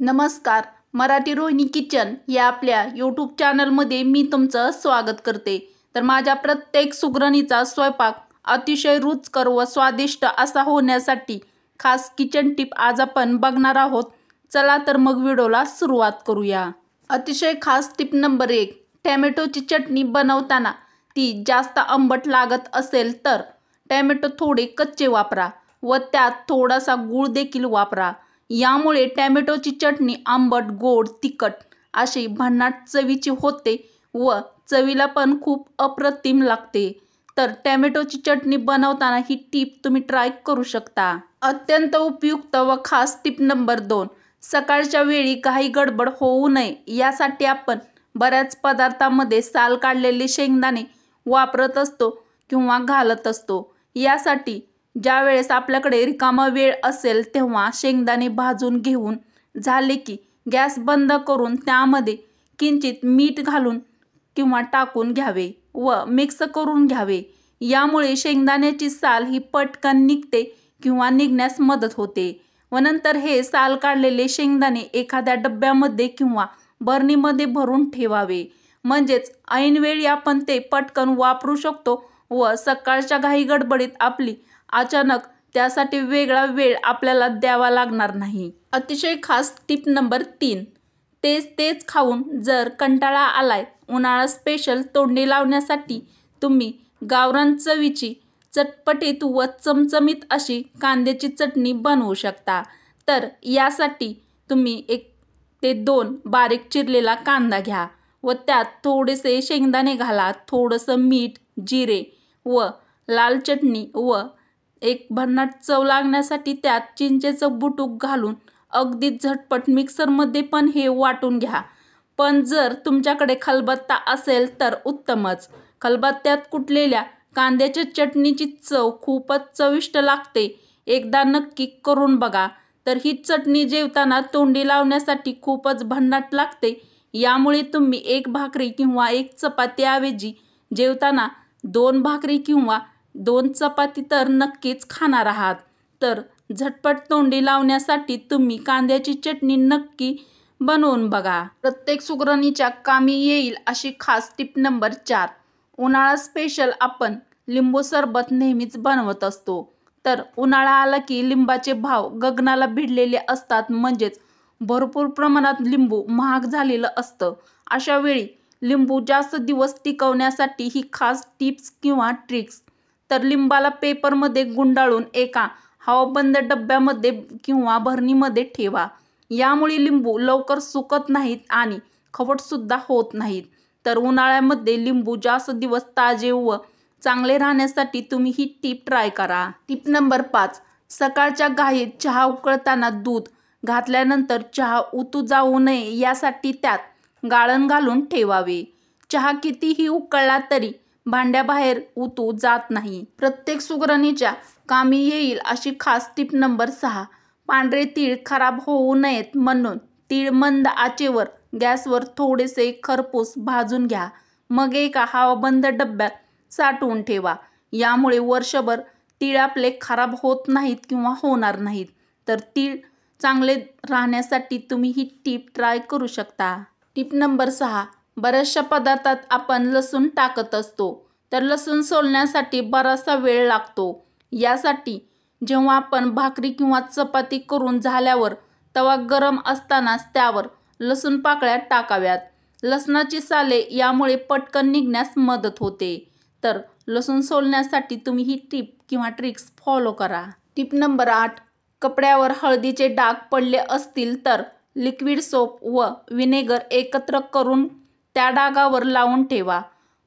नमस्कार. मराठी रोहिणी किचन या आपल्या यूट्यूब चॅनलमध्ये मी तुमचं स्वागत करते. तर माझ्या प्रत्येक सुगरणीचा स्वयंपाक अतिशय रुचकर व स्वादिष्ट असा होण्यासाठी खास किचन टिप आज आपण बघणार आहोत. चला तर मग व्हिडिओला सुरुवात करूया. अतिशय खास टिप नंबर 1. टॅमॅटोची चटणी बनवताना ती जास्त आंबट लागत असेल तर टॅमॅटो थोडे कच्चे वापरा व त्यात थोडासा गूळ देखील वापरा. यामुळे टॅमॅटोची चटणी आंबट, गोड, तिखट अशी भन्नाट चवीची होते व चवीला पण खूप अप्रतिम लागते. तर टॅमॅटोची चटणी बनवताना ही टीप तुम्ही ट्राय करू शकता. अत्यंत उपयुक्त व खास टीप नंबर 2. सकाळच्या वेळी काही गडबड होऊ नये यासाठी आपण बऱ्याच पदार्थांमध्ये साल काढलेले शेंगदाणे वापरत असतो किंवा घालत असतो. यासाठी ज्या वेळेस आपल्याकडे रिकामा वेळ असेल तेव्हा शेंगदाणे भाजून घेऊन झाले की गॅस बंद करून त्यामध्ये किंचित मीठ घालून किंवा टाकून घ्यावे व मिक्स करून घ्यावे. यामुळे शेंगदाण्याची साल ही पटकन निघते किंवा निघण्यास मदत होते. व नंतर हे साल काढलेले शेंगदाणे एखाद्या डब्यामध्ये किंवा बरणीमध्ये भरून ठेवावे. म्हणजेच ऐनवेळी आपण ते पटकन वापरू शकतो व सकाळच्या घाई गडबडीत आपली अचानक त्यासाठी वेगळा वेळ आपल्याला द्यावा लागणार नाही. अतिशय खास टिप नंबर 3. तेच खाऊन जर कंटाळा आलाय, उन्हाळा स्पेशल तोंडी लावण्यासाठी तुम्ही गावरान चवीची चटपटीत व चमचमीत अशी कांद्याची चटणी बनवू शकता. तर यासाठी तुम्ही 1 ते 2 बारीक चिरलेला कांदा घ्या व त्यात थोडेसे शेंगदाणे घाला, थोडंसं मीठ, जिरे व लाल चटणी व एक भन्नाट चव लागण्यासाठी त्यात चिंचेचं बुटूक घालून अगदी झटपट मिक्सरमध्ये पण हे वाटून घ्या. पण जर तुमच्याकडे खलबत्ता असेल तर उत्तमच. खलबत्त्यात कुटलेल्या कांद्याच्या चटणीची चव खूपच चविष्ट लागते. एकदा नक्की करून बघा. तर ही चटणी जेवताना तोंडी लावण्यासाठी खूपच भन्नाट लागते. यामुळे तुम्ही 1 भाकरी किंवा 1 चपातीऐवजी जेवताना 2 भाकरी किंवा 2 चपाती तर नक्कीच खाणार आहात. तर झटपट तोंडी लावण्यासाठी तुम्ही कांद्याची चटणी नक्की बनवून बघा. प्रत्येक सुगरणीच्या कामी येईल अशी खास टिप नंबर 4. उन्हाळा स्पेशल आपण लिंबू सरबत नेहमीच बनवत असतो. तर उन्हाळा आला की लिंबाचे भाव गगनाला भिडलेले असतात. म्हणजेच भरपूर प्रमाणात लिंबू महाग झालेलं असतं. अशा वेळी लिंबू जास्त दिवस टिकवण्यासाठी ही खास टिप्स किंवा ट्रिक्स. तर लिंबाला पेपरमध्ये गुंडाळून एका हवाबंद डब्यामध्ये किंवा भरणीमध्ये ठेवा. यामुळे लिंबू लवकर सुकत नाहीत आणि खवटसुद्धा होत नाहीत. तर उन्हाळ्यामध्ये लिंबू जास्त दिवस ताजे व चांगले राहण्यासाठी तुम्ही ही टीप ट्राय करा. टीप नंबर 5. सकाळच्या घाईत चहा उकळताना दूध घातल्यानंतर चहा उतू जाऊ नये यासाठी त्यात गाळण घालून ठेवावे. चहा कितीही उकळला तरी भांड्याबाहेर उतू जात नाही. प्रत्येक सुगरणीच्या कामी येईल अशी खास टीप नंबर 6. पांढरे तीळ खराब होऊ नयेत म्हणून तीळ मंद आचेवर गॅसवर थोडेसे खरपूस भाजून घ्या. मग एका हवाबंद डब्यात साठवून ठेवा. यामुळे वर्षभर तीळ आपले खराब होत नाहीत किंवा होणार नाहीत. तर तीळ चांगले राहण्यासाठी तुम्ही ही टीप ट्राय करू शकता. टीप नंबर 6. बऱ्याचशा पदार्थात आपण लसूण टाकत असतो. तर लसूण सोलण्यासाठी बराचसा वेळ लागतो. यासाठी जेव्हा आपण भाकरी किंवा चपाती करून झाल्यावर तवा गरम असतानाच त्यावर लसूण पाकळ्या टाकाव्यात. लसणाची साले यामुळे पटकन निघण्यास मदत होते. तर लसूण सोलण्यासाठी तुम्ही ही टीप किंवा ट्रिक्स फॉलो करा. टीप नंबर 8. कपड्यावर हळदीचे डाग पडले असतील तर लिक्विड सोप व व्हिनेगर एकत्र करून त्या डागावर लावून ठेवा.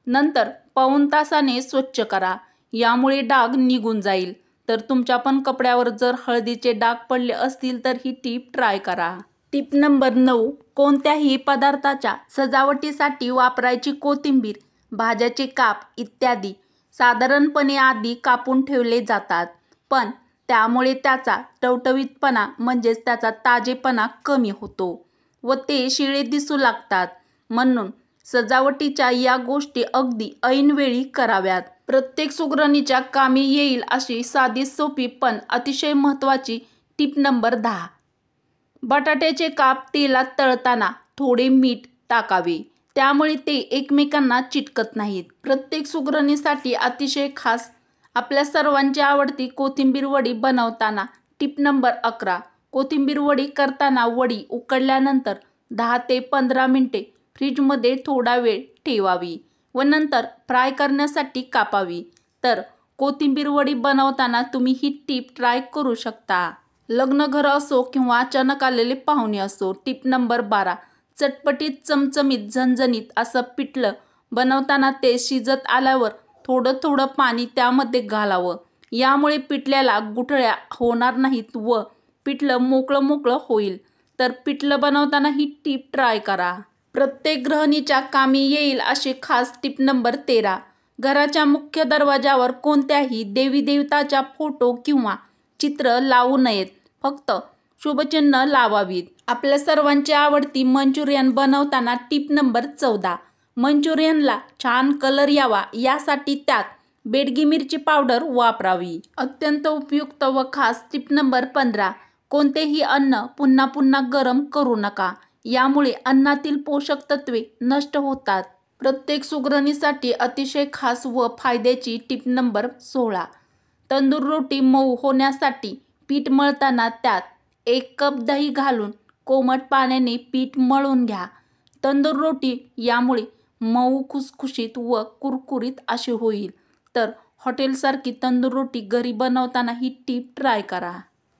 नंतर पाऊण तासाने स्वच्छ करा. यामुळे डाग निघून जाईल. तर तुमच्या पण कपड्यावर जर हळदीचे डाग पडले असतील तर ही टीप ट्राय करा. टीप नंबर 9. कोणत्याही पदार्थाच्या सजावटीसाठी वापरायची कोथिंबीर, भाज्याचे काप इत्यादी साधारणपणे आधी कापून ठेवले जातात. पण त्यामुळे त्याचा टवटवीतपणा म्हणजेच त्याचा ताजेपणा कमी होतो व ते शिळे दिसू लागतात. म्हणून सजावटीच्या या गोष्टी अगदी ऐनवेळी कराव्यात. प्रत्येक सुगरणीच्या कामी येईल अशी साधी सोपी पण अतिशय महत्त्वाची टीप नंबर 10. बटाट्याचे काप तेलात तळताना थोडे मीठ टाकावे, त्यामुळे ते एकमेकांना चिटकत नाहीत. प्रत्येक सुगरणीसाठी अतिशय खास आपल्या सर्वांची आवडती कोथिंबीर वडी बनवताना टिप नंबर 11. कोथिंबीर वडी करताना वडी उकडल्यानंतर 10 ते 15 मिनिटे फ्रीजमध्ये थोडा वेळ ठेवावी व नंतर फ्राय करण्यासाठी कापावी. तर कोथिंबीर वडी बनवताना तुम्ही ही टीप ट्राय करू शकता. लग्नघर असो किंवा अचानक आलेले पाहुणे असो. Tip number 12. चटपटीत चमचमीत झणझणीत असं पिठलं बनवताना ते शिजत आल्यावर थोडं थोडं पाणी त्यामध्ये घालावं. यामुळे पिठल्याला गुठळ्या होणार नाहीत व पिठलं मोकळं मोकळं होईल. तर पिठलं बनवताना ही टीप ट्राय करा. प्रत्येक गृहिणीच्या कामी येईल अशी खास टिप नंबर 13. घराच्या मुख्य दरवाजावर कोणत्याही देवी देवताच्या फोटो किंवा चित्र लावू नयेत. फक्त शुभचिन्ह लावावीत. आपल्या सर्वांची आवडती मंचुरियन बनवताना टिप नंबर 14. मंचुरियनला छान कलर यावा यासाठी त्यात बेडगी मिरची पावडर वापरावी. अत्यंत उपयुक्त व खास टिप नंबर 15. कोणतेही अन्न पुन्हा पुन्हा गरम करू नका, यामुळे अन्नातील पोषक तत्वे नष्ट होतात. प्रत्येक सुगरणीसाठी अतिशय खास व फायद्याची टिप नंबर 16. तंदूर रोटी मऊ होण्यासाठी पीठ मळताना त्यात 1 कप दही घालून कोमट पाण्याने पीठ मळून घ्या. तंदूर रोटी यामुळे मऊ खुसखुशीत व कुरकुरीत अशी होईल. तर हॉटेलसारखी तंदूर रोटी घरी बनवताना ही टीप ट्राय करा.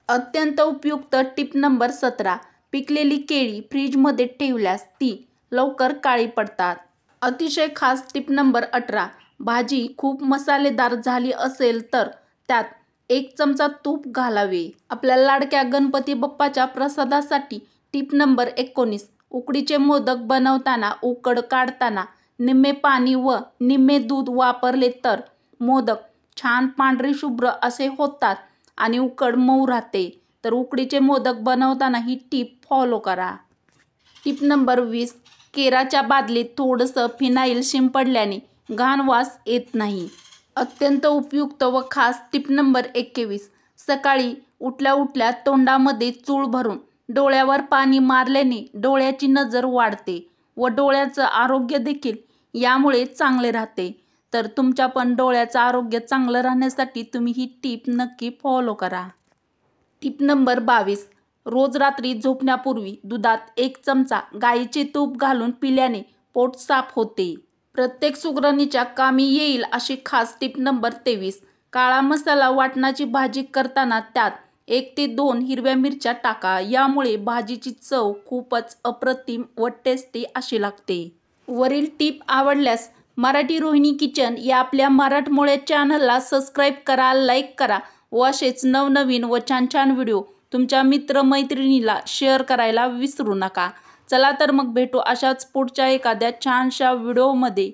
अत्यंत उपयुक्त टिप नंबर 17. पिकलेली केळी फ्रीजमध्ये ठेवल्यास ती लवकर काळी पडतात. अतिशय खास टिप नंबर 18. भाजी खूप मसालेदार झाली असेल तर त्यात 1 चमचा तूप घालावे. आपल्या लाडक्या गणपती बाप्पाच्या प्रसादासाठी टिप नंबर 19. उकडीचे मोदक बनवताना उकड काढताना निम्मे पाणी व निम्मे दूध वापरले तर मोदक छान पांढरे शुभ्र असे होतात आणि उकड मऊ राहते. तर उकडीचे मोदक बनवताना ही टीप फॉलो करा. Tip number 20. केराच्या बादलीत थोडंसं फिनाईल शिंपडल्याने घाण वास येत नाही. अत्यंत उपयुक्त व खास टिप नंबर 21. सकाळी उठल्या उठल्या तोंडामध्ये चूळ भरून डोळ्यावर पाणी मारल्याने डोळ्याची नजर वाढते व डोळ्याचं आरोग्य देखील यामुळे चांगले राहते. तर तुमच्या पण डोळ्याचं आरोग्य चांगलं राहण्यासाठी तुम्ही ही टीप नक्की फॉलो करा. Tip number 22. रोज रात्री झोपण्यापूर्वी दुधात 1 चमचा गाईचे तूप घालून पिल्याने पोट साफ होते. प्रत्येक सुगरणीच्या कामी येईल अशी खास टिप नंबर 23. काळा मसाला वाटणाची भाजी करताना त्यात 1 ते 2 हिरव्या मिरच्या टाका. यामुळे भाजीची चव खूपच अप्रतिम व टेस्टी अशी लागते. वरील टीप आवडल्यास मराठी रोहिणी किचन या आपल्या मराठमोळ्या चॅनलला सबस्क्राईब करा, लाईक करा व असेच नवनवीन व छान छान व्हिडिओ तुमच्या मित्रमैत्रिणीला शेअर करायला विसरू नका. चला तर मग भेटू अशाच पुढच्या एखाद्या छानशा व्हिडिओमध्ये.